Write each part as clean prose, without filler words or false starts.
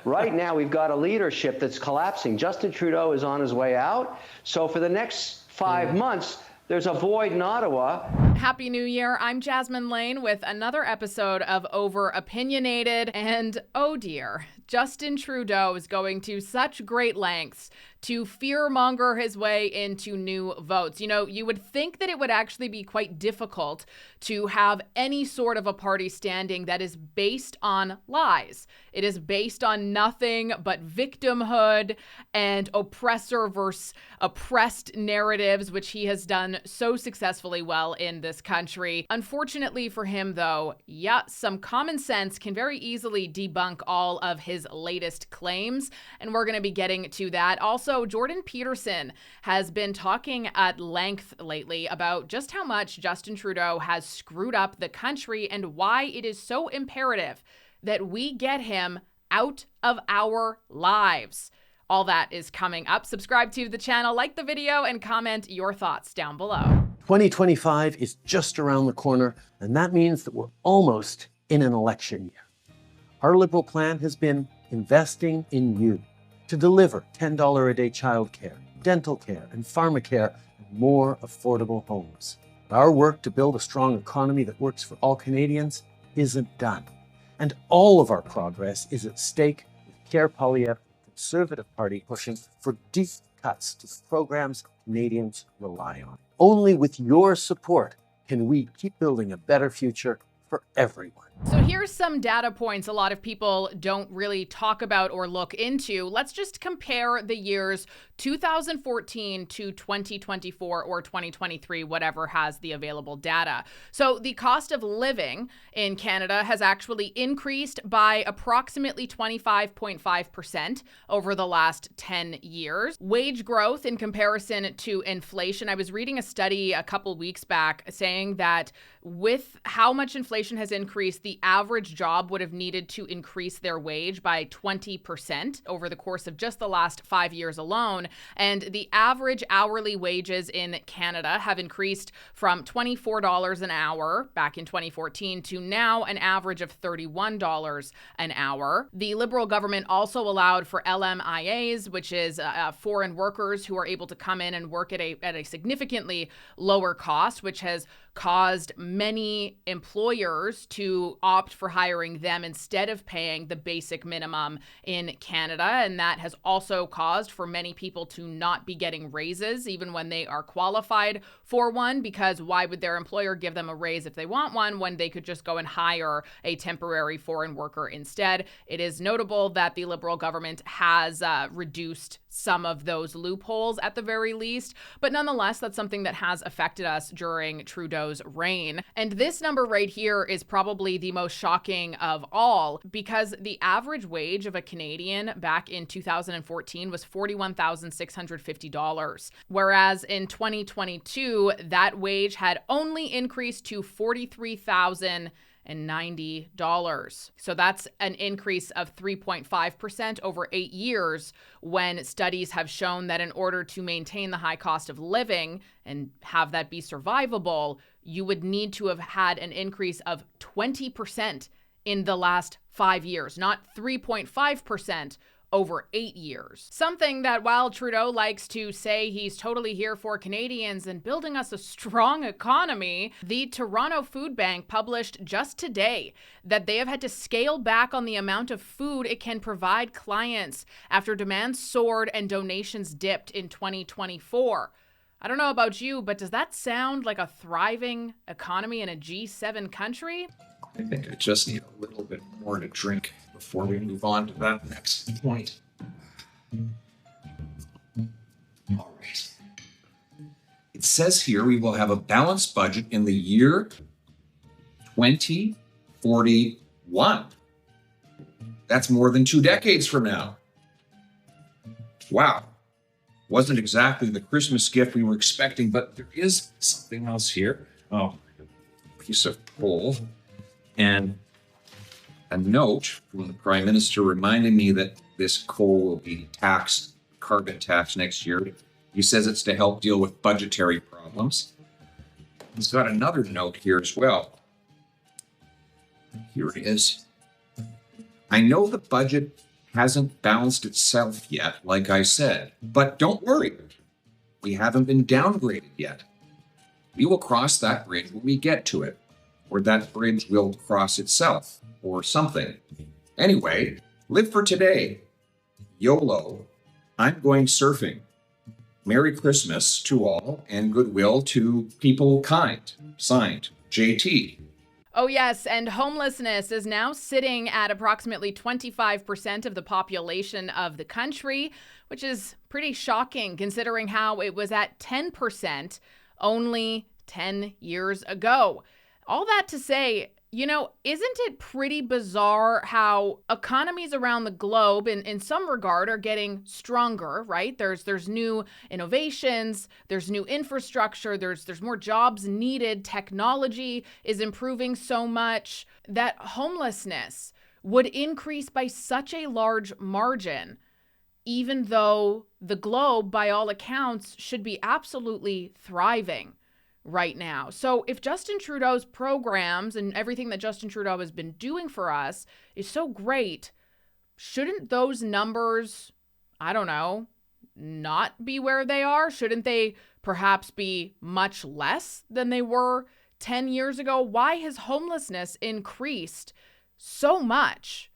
Right now, we've got a leadership that's collapsing. Justin Trudeau is on his way out. So for the next 5 months, there's a void in Ottawa. Happy New Year. I'm Jasmine Lane with another episode of Over Opinionated. And oh dear, Justin Trudeau is going to such great lengths to fearmonger his way into new votes. You know, you would think that it would actually be quite difficult to have any sort of a party standing that is based on lies. It is based on nothing but victimhood and oppressor versus oppressed narratives, which he has done so successfully well in this country. Unfortunately for him, though, some common sense can very easily debunk all of his latest claims, and we're going to be getting to that. Also, Jordan Peterson has been talking at length lately about just how much Justin Trudeau has screwed up the country and why it is so imperative that we get him out of our lives. All that is coming up. Subscribe to the channel, like the video, and comment your thoughts down below. 2025 is just around the corner, and that means that we're almost in an election year. Our Liberal plan has been investing in you to deliver $10 a day childcare, dental care, and pharmacare, and more affordable homes. But our work to build a strong economy that works for all Canadians isn't done. And all of our progress is at stake with Pierre Poilievre, the Conservative Party, pushing for deep cuts to programs Canadians rely on. Only with your support can we keep building a better future for everyone. So here's some data points a lot of people don't really talk about or look into. Let's just compare the years 2014 to 2024 or 2023, whatever has the available data. So the cost of living in Canada has actually increased by approximately 25.5% over the last 10 years. Wage growth in comparison to inflation. I was reading a study a couple weeks back saying that with how much inflation has increased, the average job would have needed to increase their wage by 20% over the course of just the last 5 years alone. And the average hourly wages in Canada have increased from $24 an hour back in 2014 to now an average of $31 an hour. The Liberal government also allowed for LMIAs, which is foreign workers who are able to come in and work at a significantly lower cost, which has caused many employers to opt for hiring them instead of paying the basic minimum in Canada. And that has also caused for many people to not be getting raises even when they are qualified for one, because why would their employer give them a raise if they want one when they could just go and hire a temporary foreign worker instead? It is notable that the Liberal government has reduced some of those loopholes at the very least, but nonetheless, that's something that has affected us during Trudeau's reign. And this number right here is probably the most shocking of all, because the average wage of a Canadian back in 2014 was $41,650, whereas in 2022, that wage had only increased to $43,090. So that's an increase of 3.5% over 8 years, when studies have shown that in order to maintain the high cost of living and have that be survivable, you would need to have had an increase of 20% in the last 5 years, not 3.5% over 8 years. Something that while Trudeau likes to say he's totally here for Canadians and building us a strong economy, the Toronto Food Bank published just today that they have had to scale back on the amount of food it can provide clients after demand soared and donations dipped in 2024. I don't know about you, but does that sound like a thriving economy in a G7 country? I think I just need a little bit more to drink before we move on to that next point. All right. It says here we will have a balanced budget in the year 2041. That's more than 2 decades from now. Wow. Wasn't exactly the Christmas gift we were expecting, but there is something else here. Oh, a piece of coal. And a note from the Prime Minister reminding me that this coal will be taxed, carbon tax next year. He says it's to help deal with budgetary problems. He's got another note here as well. Here it is. I know the budget hasn't balanced itself yet, like I said. But don't worry, we haven't been downgraded yet. We will cross that bridge when we get to it, or that bridge will cross itself, or something. Anyway, live for today. YOLO. I'm going surfing. Merry Christmas to all, and goodwill to people kind. Signed, JT. Oh, yes. And homelessness is now sitting at approximately 25% of the population of the country, which is pretty shocking considering how it was at 10% only 10 years ago. All that to say, isn't it pretty bizarre how economies around the globe in some regard are getting stronger, right? There's new innovations, there's new infrastructure, there's more jobs needed, technology is improving so much that homelessness would increase by such a large margin, even though the globe, by all accounts, should be absolutely thriving right now. So if Justin Trudeau's programs and everything that Justin Trudeau has been doing for us is so great, shouldn't those numbers, I don't know, not be where they are? Shouldn't they perhaps be much less than they were 10 years ago? Why has homelessness increased so much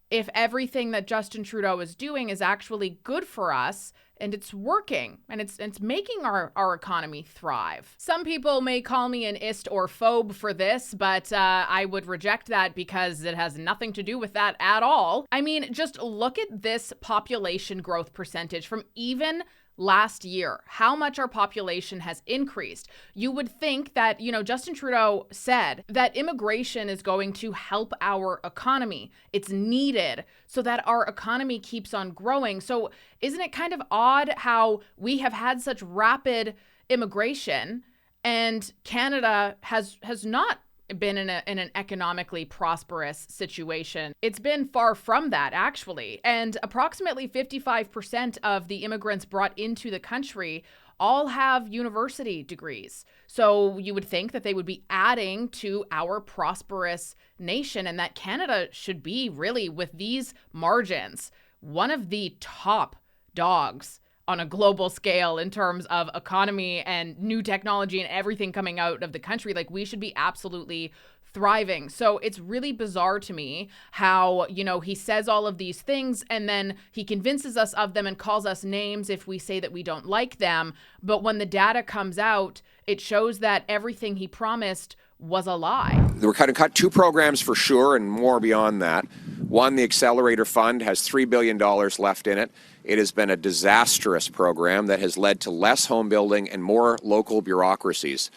if everything that Justin Trudeau is doing is actually good for us and it's working and it's making our economy thrive? Some people may call me an ist or phobe for this, but I would reject that because it has nothing to do with that at all. I mean, just look at this population growth percentage from even last year, how much our population has increased. You would think that, Justin Trudeau said that immigration is going to help our economy. It's needed so that our economy keeps on growing. So isn't it kind of odd how we have had such rapid immigration and Canada has not been in an economically prosperous situation? It's been far from that, actually. And approximately 55% of the immigrants brought into the country all have university degrees. So you would think that they would be adding to our prosperous nation and that Canada should be really, with these margins, one of the top dogs on a global scale in terms of economy and new technology and everything coming out of the country. Like, we should be absolutely thriving. So it's really bizarre to me how, he says all of these things and then he convinces us of them and calls us names if we say that we don't like them. But when the data comes out, it shows that everything he promised was a lie. We're going to cut two programs for sure and more beyond that. One, the Accelerator Fund has $3 billion left in it. It has been a disastrous program that has led to less home building and more local bureaucracies.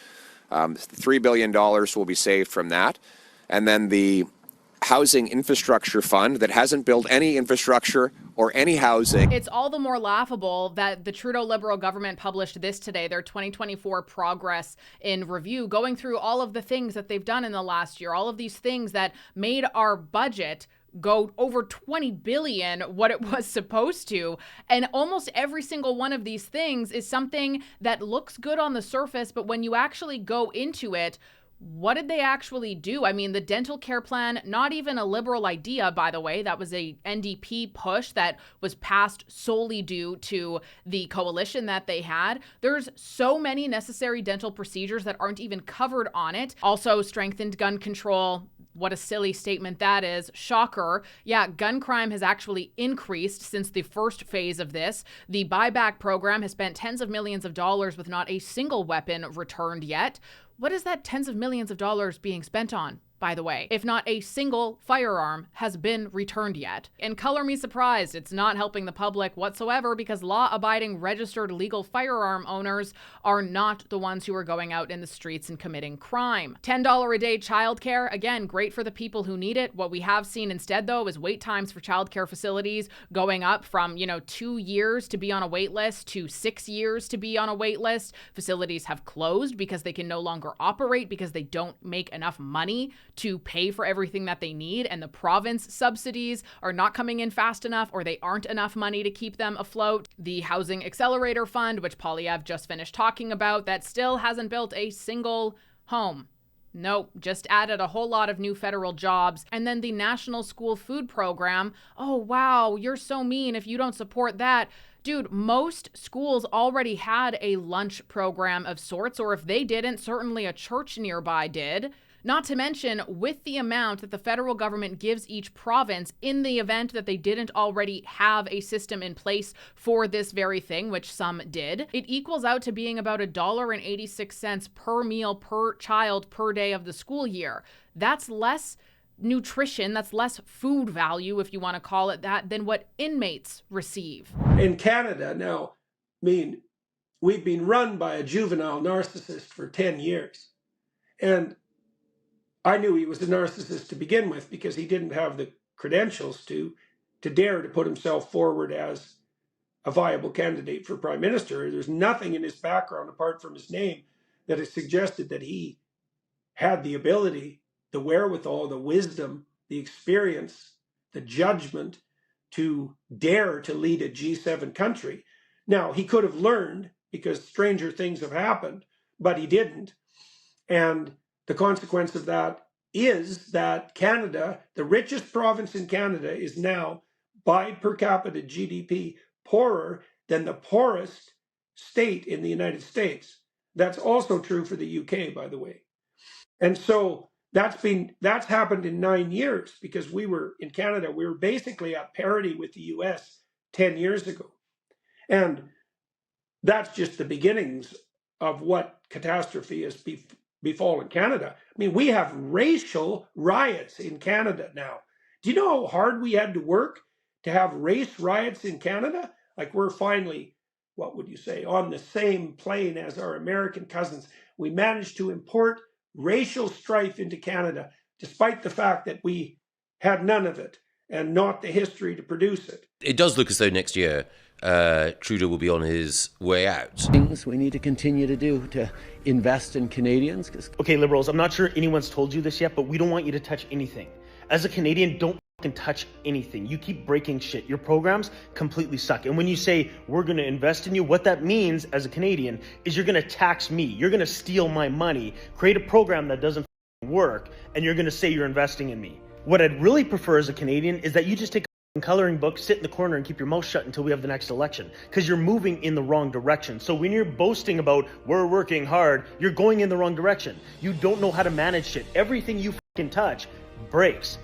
$3 billion will be saved from that. And then the Housing Infrastructure Fund that hasn't built any infrastructure or any housing. It's all the more laughable that the Trudeau Liberal government published this today, their 2024 progress in review, going through all of the things that they've done in the last year, all of these things that made our budget go over 20 billion what it was supposed to. And almost every single one of these things is something that looks good on the surface, but when you actually go into it, what did they actually do? I mean, the dental care plan, not even a Liberal idea, by the way. That was a NDP push that was passed solely due to the coalition that they had. There's so many necessary dental procedures that aren't even covered on it. Also, strengthened gun control. What a silly statement that is. Shocker. Yeah, gun crime has actually increased since the first phase of this. The buyback program has spent tens of millions of dollars with not a single weapon returned yet. What is that tens of millions of dollars being spent on, by the way, if not a single firearm has been returned yet? And color me surprised, it's not helping the public whatsoever because law-abiding registered legal firearm owners are not the ones who are going out in the streets and committing crime. $10 a day childcare, again, great for the people who need it. What we have seen instead, though, is wait times for childcare facilities going up from, 2 years to be on a wait list to 6 years to be on a wait list. Facilities have closed because they can no longer operate because they don't make enough money to pay for everything that they need, and the province subsidies are not coming in fast enough, or they aren't enough money to keep them afloat. The Housing Accelerator Fund, which Poilievre just finished talking about, that still hasn't built a single home Nope, just added a whole lot of new federal jobs. And then the National School Food Program. Oh, wow, you're so mean if you don't support that. Dude, most schools already had a lunch program of sorts, or if they didn't, certainly a church nearby did. Not to mention, with the amount that the federal government gives each province in the event that they didn't already have a system in place for this very thing, which some did, it equals out to being about $1.86 per meal per child per day of the school year. That's less nutrition, that's less food value, if you want to call it that, than what inmates receive. In Canada now, we've been run by a juvenile narcissist for 10 years. And I knew he was a narcissist to begin with because he didn't have the credentials to dare to put himself forward as a viable candidate for prime minister. There's nothing in his background apart from his name that has suggested that he had the ability, the wherewithal, the wisdom, the experience, the judgment to dare to lead a G7 country. Now, he could have learned because stranger things have happened, but he didn't. And the consequence of that is that Canada, the richest province in Canada, is now, by per capita GDP, poorer than the poorest state in the United States. That's also true for the UK, by the way. And so that's happened in 9 years because we were basically at parity with the US 10 years ago. And that's just the beginnings of what catastrophe has befallen Canada. I mean, we have racial riots in Canada now. Do you know how hard we had to work to have race riots in Canada? Like, we're finally, what would you say, on the same plane as our American cousins. We managed to import racial strife into Canada, despite the fact that we had none of it and not the history to produce it. It does look as though next year Trudeau will be on his way out. Things we need to continue to do to invest in Canadians. Okay, Liberals, I'm not sure anyone's told you this yet, but we don't want you to touch anything. As a Canadian, don't fucking touch anything. You keep breaking shit. Your programs completely suck. And when you say, we're going to invest in you, what that means as a Canadian is you're going to tax me. You're going to steal my money, create a program that doesn't work, and you're going to say you're investing in me. What I'd really prefer as a Canadian is that you just take coloring book, sit in the corner and keep your mouth shut until we have the next election, because you're moving in the wrong direction. So when you're boasting about we're working hard, you're going in the wrong direction. You don't know how to manage shit. Everything you fucking touch breaks.